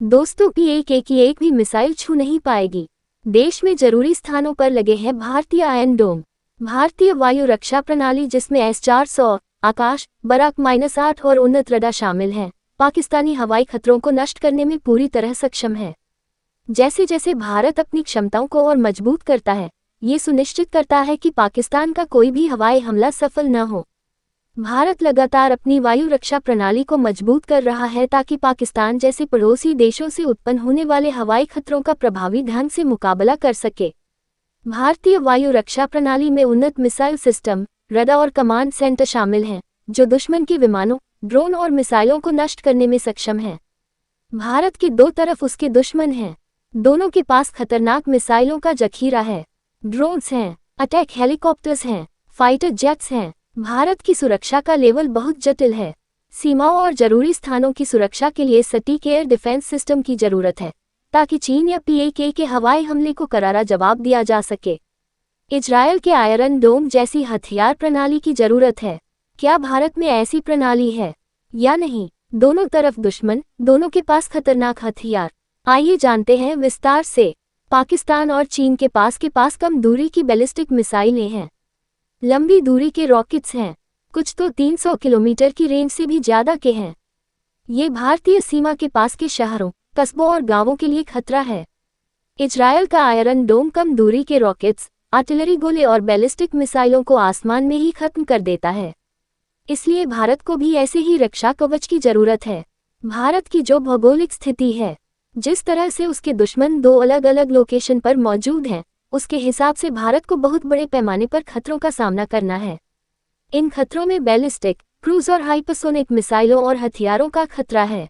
दोस्तों की एक भी मिसाइल छू नहीं पाएगी। देश में जरूरी स्थानों पर लगे हैं भारतीय आयरन डोम। भारतीय वायु रक्षा प्रणाली जिसमें S-400, आकाश, बराक -8 और उन्नत रडार शामिल हैं, पाकिस्तानी हवाई खतरों को नष्ट करने में पूरी तरह सक्षम है। जैसे जैसे भारत अपनी क्षमताओं को और मजबूत करता है, ये सुनिश्चित करता है कि पाकिस्तान का कोई भी हवाई हमला सफल न हो। भारत लगातार अपनी वायु रक्षा प्रणाली को मजबूत कर रहा है ताकि पाकिस्तान जैसे पड़ोसी देशों से उत्पन्न होने वाले हवाई खतरों का प्रभावी ढंग से मुकाबला कर सके। भारतीय वायु रक्षा प्रणाली में उन्नत मिसाइल सिस्टम, रडार और कमांड सेंटर शामिल हैं, जो दुश्मन के विमानों, ड्रोन और मिसाइलों को नष्ट करने में सक्षम हैं। भारत के दो तरफ उसके दुश्मन हैं। दोनों के पास खतरनाक मिसाइलों का जखीरा है, ड्रोन्स हैं, अटैक हेलीकॉप्टर्स हैं, फाइटर जेट्स हैं। भारत की सुरक्षा का लेवल बहुत जटिल है। सीमाओं और जरूरी स्थानों की सुरक्षा के लिए सटीक एयर डिफेंस सिस्टम की जरूरत है, ताकि चीन या PAK के हवाई हमले को करारा जवाब दिया जा सके। इजरायल के आयरन डोम जैसी हथियार प्रणाली की जरूरत है। क्या भारत में ऐसी प्रणाली है या नहीं? दोनों तरफ दुश्मन, दोनों के पास खतरनाक हथियार। आइए जानते हैं विस्तार से। पाकिस्तान और चीन के पास कम दूरी की बैलिस्टिक मिसाइलें हैं। लंबी दूरी के रॉकेट्स हैं, कुछ तो 300 किलोमीटर की रेंज से भी ज्यादा के हैं। ये भारतीय सीमा के पास के शहरों, कस्बों और गांवों के लिए खतरा है। इजरायल का आयरन डोम कम दूरी के रॉकेट्स, आर्टिलरी गोले और बैलिस्टिक मिसाइलों को आसमान में ही खत्म कर देता है। इसलिए भारत को भी ऐसे ही रक्षा कवच की जरूरत है। भारत की जो भौगोलिक स्थिति है, जिस तरह से उसके दुश्मन दो अलग अलग लोकेशन पर मौजूद हैं, उसके हिसाब से भारत को बहुत बड़े पैमाने पर खतरों का सामना करना है। इन खतरों में बैलिस्टिक, क्रूज और हाइपरसोनिक मिसाइलों और हथियारों का खतरा है।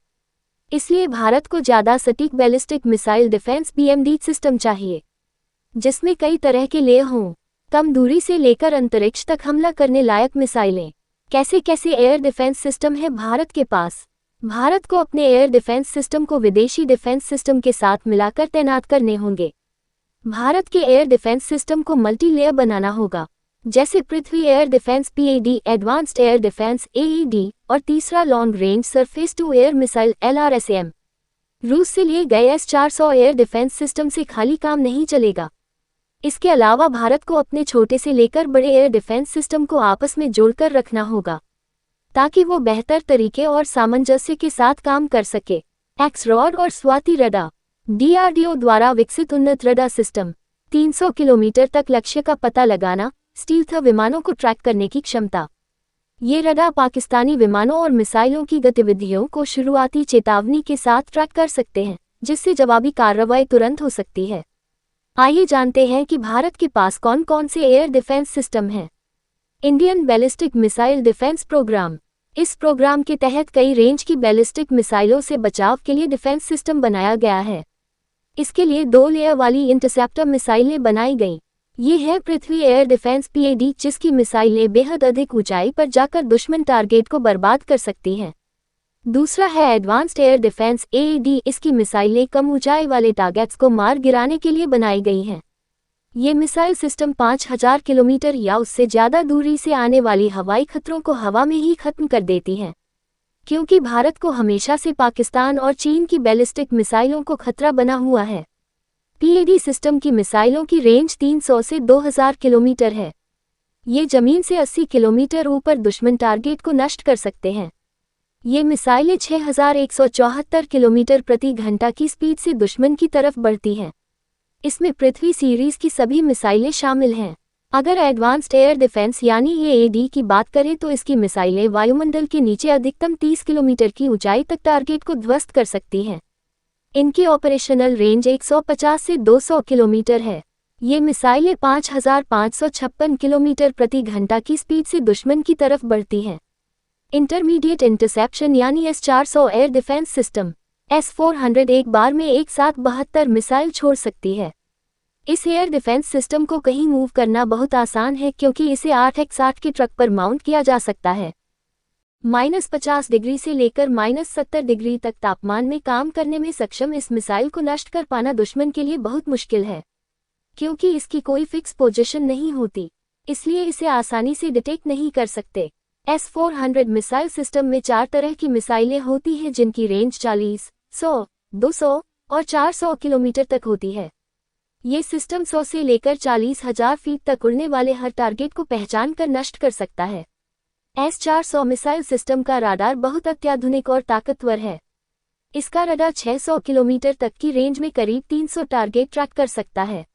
इसलिए भारत को ज्यादा सटीक ballistic missile defence BMD system चाहिए, जिसमें कई तरह के लेयर हों। कम दूरी से लेकर अंतरिक्ष तक हमला करने लायक मिसाइलें। कैसे कैसे एयर डिफेंस सिस्टम है भारत के पास? भारत को अपने एयर डिफेंस सिस्टम को विदेशी डिफेंस सिस्टम के साथ मिलाकर तैनात करने होंगे। भारत के एयर डिफेंस सिस्टम को मल्टी लेयर बनाना होगा, जैसे Prithvi air defence PAD, advanced air defence AED और तीसरा long range surface to air missile LRSAM। रूस से लिए गए S-400 एयर डिफेंस सिस्टम से खाली काम नहीं चलेगा। इसके अलावा भारत को अपने छोटे से लेकर बड़े एयर डिफेंस सिस्टम को आपस में जोड़कर रखना होगा, ताकि वो बेहतर तरीके और सामंजस्य के साथ काम कर सके। एक्स-रॉड और स्वाति रडार। DRDO द्वारा विकसित उन्नत रडार सिस्टम, 300 किलोमीटर तक लक्ष्य का पता लगाना, स्टील्थ विमानों को ट्रैक करने की क्षमता। ये रडार पाकिस्तानी विमानों और मिसाइलों की गतिविधियों को शुरुआती चेतावनी के साथ ट्रैक कर सकते हैं, जिससे जवाबी कार्रवाई तुरंत हो सकती है। आइए जानते हैं कि भारत के पास कौन कौन से एयर डिफेंस सिस्टम हैं। Indian ballistic missile defence programme. इस प्रोग्राम के तहत कई रेंज की बैलिस्टिक मिसाइलों से बचाव के लिए डिफेंस सिस्टम बनाया गया है। इसके लिए 2 लेयर वाली इंटरसेप्टर मिसाइलें बनाई गईं। ये है पृथ्वी एयर डिफेंस PAD, जिसकी मिसाइलें बेहद अधिक ऊंचाई पर जाकर दुश्मन टारगेट को बर्बाद कर सकती हैं। दूसरा है एडवांस्ड एयर डिफेंस AED। इसकी मिसाइलें कम ऊंचाई वाले टारगेट्स को मार गिराने के लिए बनाई गई हैं। ये मिसाइल सिस्टम 5000 किलोमीटर या उससे ज़्यादा दूरी से आने वाली हवाई खतरों को हवा में ही खत्म कर देती हैं। क्योंकि भारत को हमेशा से पाकिस्तान और चीन की बैलिस्टिक मिसाइलों को खतरा बना हुआ है। PAD सिस्टम की मिसाइलों की रेंज 300 से 2000 किलोमीटर है। ये जमीन से 80 किलोमीटर ऊपर दुश्मन टारगेट को नष्ट कर सकते हैं। ये मिसाइलें 6174 किलोमीटर प्रति घंटा की स्पीड से दुश्मन की तरफ बढ़ती हैं। इसमें पृथ्वी सीरीज की सभी मिसाइलें शामिल हैं। अगर एडवांस्ड एयर डिफेंस यानी AED की बात करें तो इसकी मिसाइलें वायुमंडल के नीचे अधिकतम 30 किलोमीटर की ऊंचाई तक टारगेट को ध्वस्त कर सकती हैं। इनकी ऑपरेशनल रेंज 150 से 200 किलोमीटर है। ये मिसाइलें 5556 किलोमीटर प्रति घंटा की स्पीड से दुश्मन की तरफ बढ़ती हैं। इंटरमीडिएट इंटरसेप्शन यानी S-400 air defence system S-400 एक बार में एक साथ 72 मिसाइल छोड़ सकती है। इस एयर डिफेंस सिस्टम को कहीं मूव करना बहुत आसान है, क्योंकि इसे 8x8 के ट्रक पर माउंट किया जा सकता है। -50 डिग्री से लेकर -70 डिग्री तक तापमान में काम करने में सक्षम इस मिसाइल को नष्ट कर पाना दुश्मन के लिए बहुत मुश्किल है, क्योंकि इसकी कोई फिक्स पोजीशन नहीं होती, इसलिए इसे आसानी से डिटेक्ट नहीं कर सकते। S-400 मिसाइल सिस्टम में 4 तरह की मिसाइलें होती हैं, जिनकी रेंज 40, 100, 200 और 400 किलोमीटर तक होती है। ये सिस्टम 100 से लेकर 40,000 फीट तक उड़ने वाले हर टारगेट को पहचान कर नष्ट कर सकता है। S-400 मिसाइल सिस्टम का राडार बहुत अत्याधुनिक और ताकतवर है। इसका रडार 600 किलोमीटर तक की रेंज में करीब 300 टारगेट ट्रैक कर सकता है।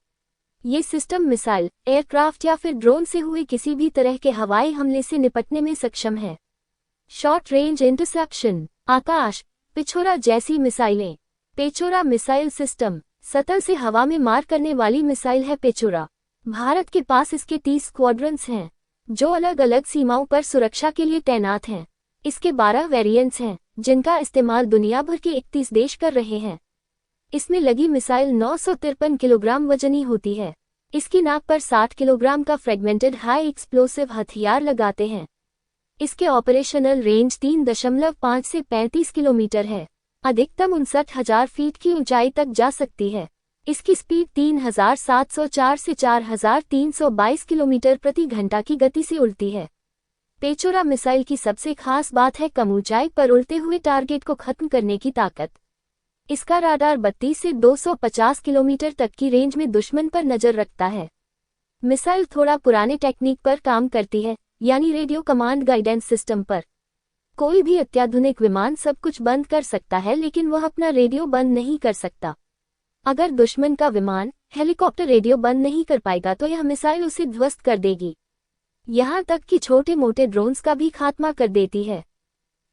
ये सिस्टम मिसाइल, एयरक्राफ्ट या फिर ड्रोन से हुए किसी भी तरह के हवाई हमले से निपटने में सक्षम है। शॉर्ट रेंज इंटरसेप्शन, आकाश पिछोरा जैसी मिसाइलें। पेचोरा मिसाइल सिस्टम, सतह से हवा में मार करने वाली मिसाइल है पेचोरा। भारत के पास इसके 30 स्क्वाड्रंस हैं, जो अलग अलग सीमाओं पर सुरक्षा के लिए तैनात हैं। इसके 12 वेरिएंट्स हैं, जिनका इस्तेमाल दुनिया भर के 31 देश कर रहे हैं। इसमें लगी मिसाइल 953 किलोग्राम वजनी होती है। इसकी नाक पर 60 किलोग्राम का फ्रेगमेंटेड हाई एक्सप्लोसिव हथियार लगाते हैं। इसके ऑपरेशनल रेंज 3.5 से 35 किलोमीटर है। अधिकतम 59,000 फीट की ऊंचाई तक जा सकती है। इसकी स्पीड 3,704 से 4,322 किलोमीटर प्रति घंटा की गति से उड़ती है। पेचोरा मिसाइल की सबसे खास बात है कम ऊंचाई पर उड़ते हुए टारगेट को खत्म करने की ताकत। इसका राडार 32 से 250 किलोमीटर तक की रेंज में दुश्मन पर नजर रखता है। मिसाइल थोड़ा पुराने टेक्निक पर काम करती है, यानी रेडियो कमांड गाइडेंस सिस्टम पर। कोई भी अत्याधुनिक विमान सब कुछ बंद कर सकता है, लेकिन वह अपना रेडियो बंद नहीं कर सकता। अगर दुश्मन का विमान, हेलीकॉप्टर रेडियो बंद नहीं कर पाएगा तो यह मिसाइल उसे ध्वस्त कर देगी। यहाँ तक कि छोटे मोटे ड्रोन्स का भी खात्मा कर देती है।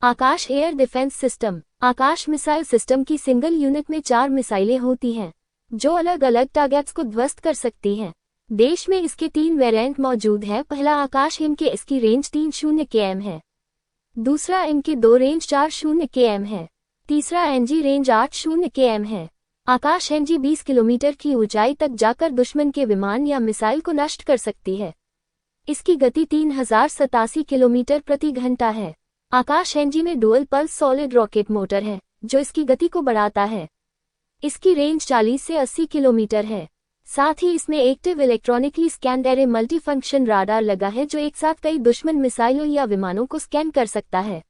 आकाश एयर डिफेंस सिस्टम, आकाश मिसाइल सिस्टम की सिंगल यूनिट में 4 मिसाइलें होती हैं, जो अलग अलग टारगेट्स को ध्वस्त कर सकती हैं। देश में इसके 3 वेरिएंट मौजूद हैं। पहला आकाश एम के, इसकी रेंज 30 km है। दूसरा एम के 2 रेंज 40 km है। तीसरा NG रेंज 80 km है। आकाश NG 20 किलोमीटर की ऊंचाई तक जाकर दुश्मन के विमान या मिसाइल को नष्ट कर सकती है। इसकी गति 3087 किलोमीटर प्रति घंटा है। आकाश NG में dual pulse solid rocket motor है, जो इसकी गति को बढ़ाता है। इसकी रेंज 40 से 80 किलोमीटर है। साथ ही इसमें active electronically scanned array multifunction radar लगा है, जो एक साथ कई दुश्मन मिसाइलों या विमानों को स्कैन कर सकता है।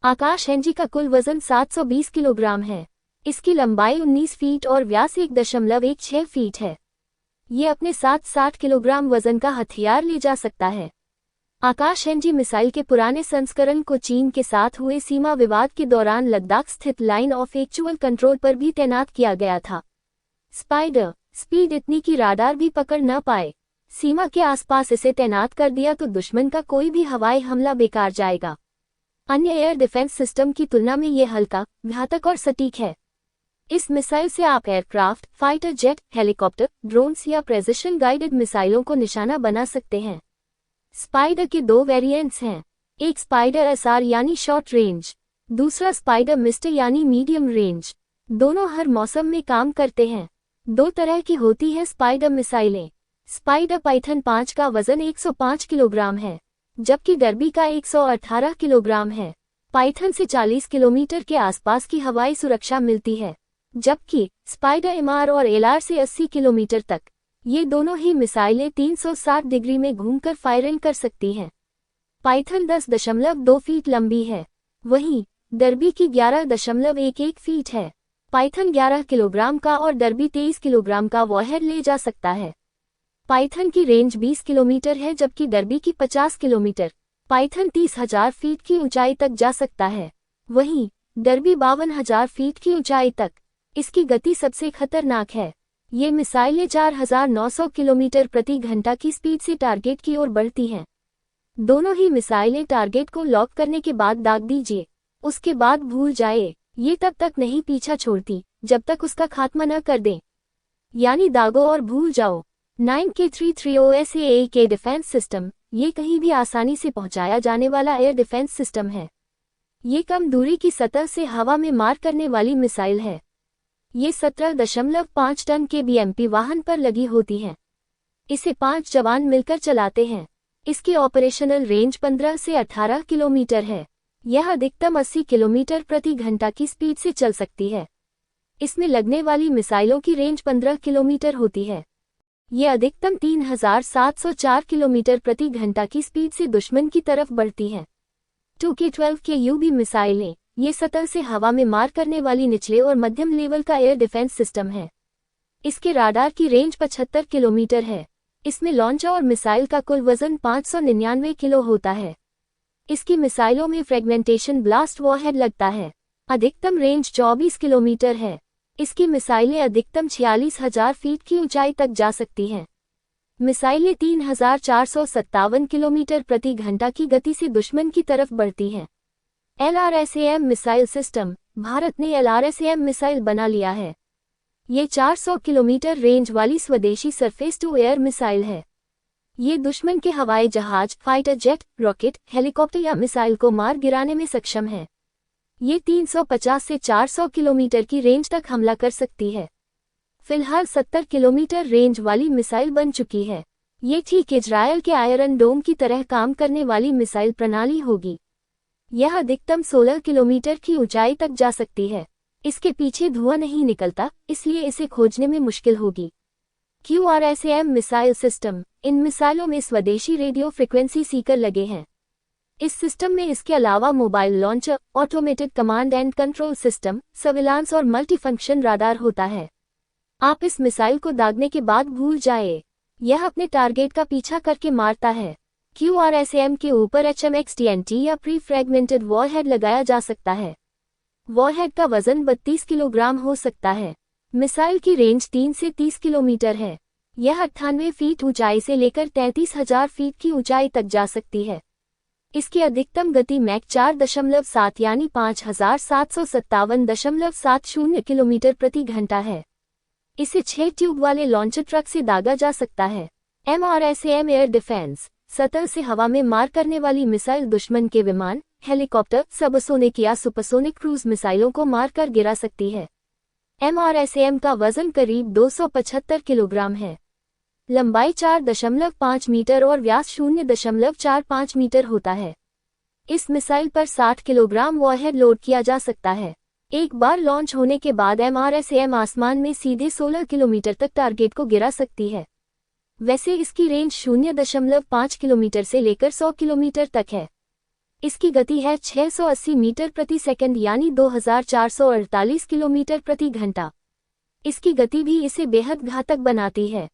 आकाश NG का कुल वजन 720 किलोग्राम है। इसकी लंबाई 19 फीट और व्यास 1.16 फीट है। ये अपने साथ 60 किलोग्राम वजन का हथियार ले जा सकता है। आकाश NG मिसाइल के पुराने संस्करण को चीन के साथ हुए सीमा विवाद के दौरान लद्दाख स्थित लाइन ऑफ एक्चुअल कंट्रोल पर भी तैनात किया गया था। स्पाइडर, स्पीड इतनी कि राडार भी पकड़ न पाए। सीमा के आसपास इसे तैनात कर दिया तो दुश्मन का कोई भी हवाई हमला बेकार जाएगा। अन्य एयर डिफेंस सिस्टम की तुलना में ये हल्का, घातक और सटीक है। इस मिसाइल से आप aircraft, fighter jet, helicopter, drones या प्रेसिशन गाइडेड मिसाइलों को निशाना बना सकते हैं। स्पाइडर के 2 वेरिएंट्स हैं। एक स्पाइडर SR यानी शॉर्ट रेंज, दूसरा स्पाइडर मिस्टर यानी मीडियम रेंज। दोनों हर मौसम में काम करते हैं। 2 तरह की होती है स्पाइडर मिसाइलें। स्पाइडर पाइथन 5 का वजन 105 किलोग्राम है, जबकि डर्बी का 118 किलोग्राम है। पाइथन से 40 किलोमीटर के आसपास की हवाई सुरक्षा मिलती है, जबकि स्पाइडर MR और LR से 80 किलोमीटर तक। ये दोनों ही मिसाइलें 360 डिग्री में घूमकर फायरिंग कर सकती हैं। पाइथन 10.2 फीट लंबी है, वहीं डर्बी की 11.11 फीट है। पाइथन 11 किलोग्राम का और डर्बी 23 किलोग्राम का वॉरहेड ले जा सकता है। पाइथन की रेंज 20 किलोमीटर है, जबकि डर्बी की 50 किलोमीटर। पाइथन 30,000 फीट की ऊंचाई तक जा सकता है, वहीं डर्बी 52,000 फीट की ऊंचाई तक। इसकी गति सबसे खतरनाक है। ये मिसाइलें 4,900 किलोमीटर प्रति घंटा की स्पीड से टारगेट की ओर बढ़ती हैं। दोनों ही मिसाइलें टारगेट को लॉक करने के बाद दाग दीजिए, उसके बाद भूल जाए। ये तब तक नहीं पीछा छोड़ती जब तक उसका खात्मा न कर दें, यानी दागो और भूल जाओ। 9K33OSAA के डिफेंस सिस्टम, ये कहीं भी आसानी से पहुंचाया जाने वाला एयर डिफेंस सिस्टम है। ये कम दूरी की सतह से हवा में मार करने वाली मिसाइल है। ये 17.5 टन के BMP वाहन पर लगी होती है। इसे 5 जवान मिलकर चलाते हैं। इसकी ऑपरेशनल रेंज 15 से 18 किलोमीटर है। यह अधिकतम 80 किलोमीटर प्रति घंटा की स्पीड से चल सकती है। इसमें लगने वाली मिसाइलों की रेंज 15 किलोमीटर होती है। ये अधिकतम 3,704 किलोमीटर प्रति घंटा की स्पीड से दुश्मन की तरफ बढ़ती हैं। 2K12 के UB मिसाइलें, ये सतह से हवा में मार करने वाली निचले और मध्यम लेवल का एयर डिफेंस सिस्टम है। इसके राडार की रेंज 75 किलोमीटर है। इसमें लॉन्चर और मिसाइल का कुल वजन 599 किलो होता है। इसकी मिसाइलों में फ्रेगमेंटेशन ब्लास्ट वॉरहेड लगता है। अधिकतम रेंज 24 किलोमीटर है। इसकी मिसाइलें अधिकतम 46,000 फीट की ऊंचाई तक जा सकती हैं। मिसाइलें 3,457 किलोमीटर प्रति घंटा की गति से दुश्मन की तरफ बढ़ती हैं। LRSAM missile system. भारत ने LRSAM मिसाइल बना लिया है। ये 400 किलोमीटर रेंज वाली स्वदेशी सरफेस टू एयर मिसाइल है। ये दुश्मन के हवाई जहाज, फाइटर जेट, रॉकेट, हेलीकॉप्टर या मिसाइल को मार गिराने में सक्षम है। ये 350 से 400 किलोमीटर की रेंज तक हमला कर सकती है। फिलहाल 70 किलोमीटर रेंज वाली मिसाइल बन चुकी है। ये ठीक इजरायल के आयरन डोम की तरह काम करने वाली मिसाइल प्रणाली होगी। यह अधिकतम 16 किलोमीटर की ऊंचाई तक जा सकती है। इसके पीछे धुआं नहीं निकलता, इसलिए इसे खोजने में मुश्किल होगी। QRSAM missile system. इन मिसाइलों में स्वदेशी रेडियो फ्रिक्वेंसी सीकर लगे हैं। इस सिस्टम में इसके अलावा mobile launcher, automated command and control system, surveillance और मल्टीफंक्शन राडार होता है। आप इस मिसाइल को दागने के बाद भूल जाए। यह अपने टारगेट का पीछा करके मारता है। QRSAM के ऊपर HMX-TNT या प्री फ्रेगमेंटेड वॉरहेड लगाया जा सकता है। वॉरहेड का वजन 32 किलोग्राम हो सकता है। मिसाइल की रेंज 3 से 30 किलोमीटर है। यह 98 फीट ऊंचाई से लेकर 33,000 फीट की ऊंचाई तक जा सकती है। इसकी अधिकतम गति मैक 4.7 यानी 5,757.70 किलोमीटर प्रति घंटा है। इसे 6 ट्यूब वाले लॉन्चर ट्रक से दागा जा सकता है। MRSAM air defence. सतह से हवा में मार करने वाली मिसाइल दुश्मन के विमान, हेलीकॉप्टर, सबसोनिक या सुपरसोनिक क्रूज मिसाइलों को मार कर गिरा सकती है। MRSAM का वजन करीब 275 किलोग्राम है। लंबाई 4.5 मीटर और व्यास 0.45 मीटर होता है। इस मिसाइल पर 60 किलोग्राम वॉरहेड लोड किया जा सकता है। एक बार लॉन्च होने के बाद MRSAM आसमान में सीधे 16 किलोमीटर तक टारगेट को गिरा सकती है। वैसे इसकी रेंज 0.5 किलोमीटर से लेकर 100 किलोमीटर तक है। इसकी गति है 680 मीटर प्रति सेकंड यानी 2,448 किलोमीटर प्रति घंटा। इसकी गति भी इसे बेहद घातक बनाती है।